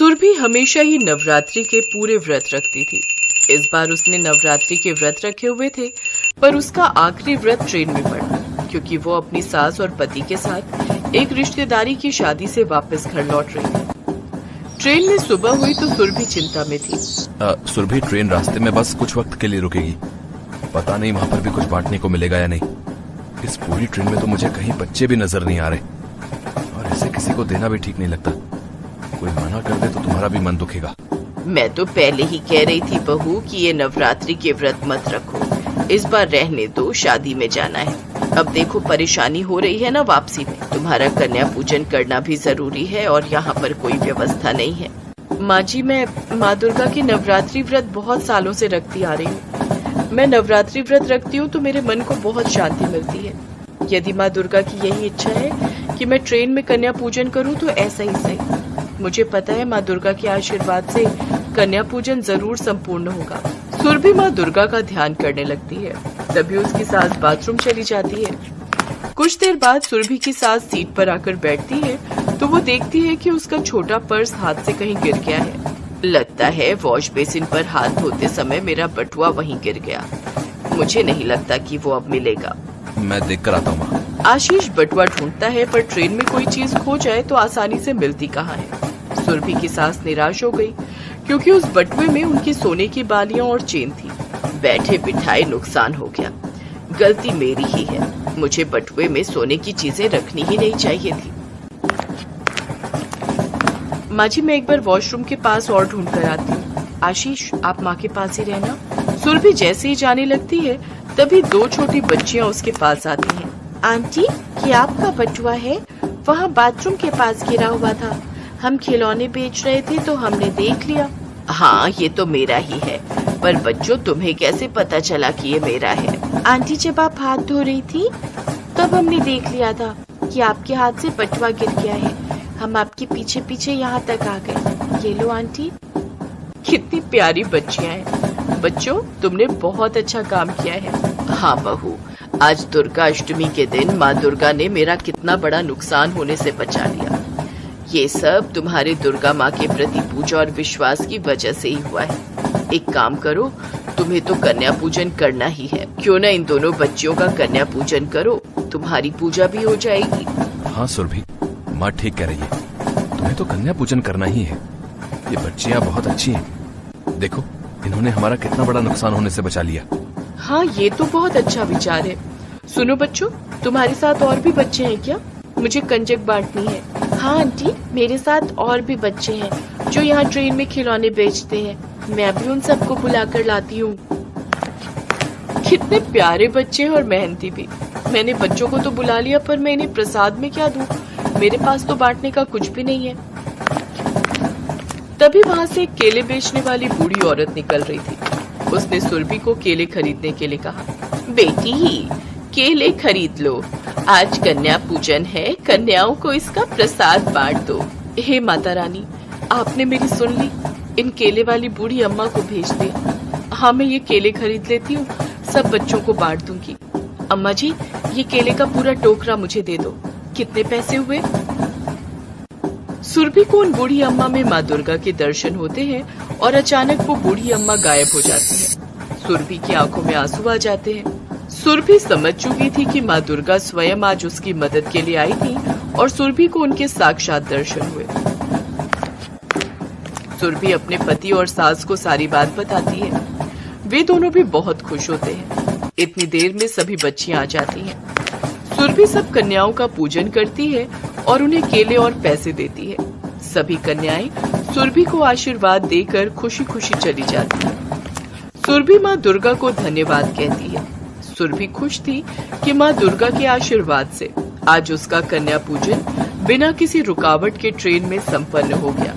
सुरभि हमेशा ही नवरात्रि के पूरे व्रत रखती थी। इस बार उसने नवरात्रि के व्रत रखे हुए थे, पर उसका आखिरी व्रत ट्रेन में पड़ा, क्योंकि वो अपनी सास और पति के साथ एक रिश्तेदारी की शादी से वापस घर लौट रही थी। ट्रेन में सुबह हुई तो सुरभि चिंता में थी। सुरभि, ट्रेन रास्ते में बस कुछ वक्त के लिए रुकेगी। पता नहीं वहाँ पर भी कुछ बांटने को मिलेगा या नहीं। इस पूरी ट्रेन में तो मुझे कहीं बच्चे भी नजर नहीं आ रहे, और ऐसे किसी को देना भी ठीक नहीं लगता। कोई मना कर दे तो तुम्हारा भी मन दुखेगा। मैं तो पहले ही कह रही थी बहू कि ये नवरात्रि के व्रत मत रखो, इस बार रहने दो, शादी में जाना है। अब देखो परेशानी हो रही है ना वापसी में, तुम्हारा कन्या पूजन करना भी जरूरी है और यहाँ पर कोई व्यवस्था नहीं है। माँ जी, मैं माँ दुर्गा की नवरात्रि व्रत बहुत सालों से रखती आ रही हूँ। मैं नवरात्रि व्रत रखती हूँ तो मेरे मन को बहुत शांति मिलती है। यदि माँ दुर्गा की यही इच्छा है कि मैं ट्रेन में कन्या पूजन करूँ तो ऐसा ही सही। मुझे पता है माँ दुर्गा के आशीर्वाद से कन्या पूजन जरूर संपूर्ण होगा। सुरभि माँ दुर्गा का ध्यान करने लगती है। तभी उसकी सास बाथरूम चली जाती है। कुछ देर बाद सुरभि की सास सीट पर आकर बैठती है तो वो देखती है कि उसका छोटा पर्स हाथ से कहीं गिर गया है। लगता है वॉश बेसिन पर हाथ धोते समय मेरा बटुआ वहीं गिर गया। मुझे नहीं लगता कि वो अब मिलेगा। मैं देख कर आता हूँ। आशीष बटुआ ढूंढता है, पर ट्रेन में कोई चीज खो जाए तो आसानी से मिलती कहाँ है। सुरभि की सास निराश हो गई, क्योंकि उस बटुए में उनकी सोने की बालियां और चेन थी। बैठे बिठाए नुकसान हो गया। गलती मेरी ही है, मुझे बटुए में सोने की चीजें रखनी ही नहीं चाहिए थी। माँ जी, मैं एक बार वॉशरूम के पास और ढूंढ कर आती हूँ। आशीष, आप माँ के पास ही रहना। सुरभि जैसे ही जाने लगती है तभी दो छोटी बच्चियाँ उसके पास आती हैं। आंटी, ये आपका बटुआ है, वहाँ बाथरूम के पास गिरा हुआ था। हम खिलौने बेच रहे थे तो हमने देख लिया। हाँ, ये तो मेरा ही है, पर बच्चों तुम्हें कैसे पता चला कि ये मेरा है? आंटी, जब आप हाथ धो रही थी तब हमने देख लिया था कि आपके हाथ से बटुआ गिर गया है। हम आपके पीछे पीछे यहाँ तक आ गए। ये लो आंटी। कितनी प्यारी बच्चियाँ हैं। बच्चों, तुमने बहुत अच्छा काम किया है। हाँ बहू, आज दुर्गा अष्टमी के दिन माँ दुर्गा ने मेरा कितना बड़ा नुकसान होने से बचा लिया। ये सब तुम्हारे दुर्गा माँ के प्रति पूजा और विश्वास की वजह से ही हुआ है। एक काम करो, तुम्हें तो कन्या पूजन करना ही है। क्यों न इन दोनों बच्चियों का कन्या पूजन करो, तुम्हारी पूजा भी हो जाएगी। हाँ सुरभि, माँ ठीक कह रही है, तुम्हें तो कन्या पूजन करना ही है। ये बच्चियाँ बहुत अच्छी हैं। देखो, इन्होंने हमारा कितना बड़ा नुकसान होने से बचा लिया। हाँ, ये तो बहुत अच्छा विचार है। सुनो बच्चों, तुम्हारे साथ और भी बच्चे हैं क्या? मुझे कंजक बांटनी है। हाँ आंटी, मेरे साथ और भी बच्चे हैं जो यहाँ ट्रेन में खिलौने बेचते हैं। मैं भी उन सबको बुलाकर लाती हूँ। कितने प्यारे बच्चे हैं और मेहनती भी। मैंने बच्चों को तो बुला लिया, पर मैं इन्हें प्रसाद में क्या दूँ? मेरे पास तो बांटने का कुछ भी नहीं है। तभी वहाँ से एक केले बेचने वाली बूढ़ी औरत निकल रही थी। उसने सुरभि को केले खरीदने के लिए कहा। बेटी, केले खरीद लो, आज कन्या पूजन है, कन्याओं को इसका प्रसाद बांट दो। हे माता रानी, आपने मेरी सुन ली। इन केले वाली बूढ़ी अम्मा को भेज दे। हाँ, मैं ये केले खरीद लेती हूँ, सब बच्चों को बांट दूंगी। अम्मा जी, ये केले का पूरा टोकरा मुझे दे दो। कितने पैसे हुए? सुरभि को उन बूढ़ी अम्मा में माँ दुर्गा के दर्शन होते हैं और अचानक वो बूढ़ी अम्मा गायब हो जाती है। सुरभि की आंखों में आंसू आ जाते हैं। सुरभि समझ चुकी थी कि माँ दुर्गा स्वयं आज उसकी मदद के लिए आई थी और सुरभि को उनके साक्षात दर्शन हुए। सुरभि अपने पति और सास को सारी बात बताती है। वे दोनों भी बहुत खुश होते हैं। इतनी देर में सभी बच्चियां आ जाती हैं। सुरभि सब कन्याओं का पूजन करती है और उन्हें केले और पैसे देती है। सभी कन्याएं सुरभि को आशीर्वाद देकर खुशी खुशी चली जाती हैं। सुरभि माँ दुर्गा को धन्यवाद कहती है। सुरभि खुश थी कि माँ दुर्गा के आशीर्वाद से आज उसका कन्या पूजन बिना किसी रुकावट के ट्रेन में संपन्न हो गया।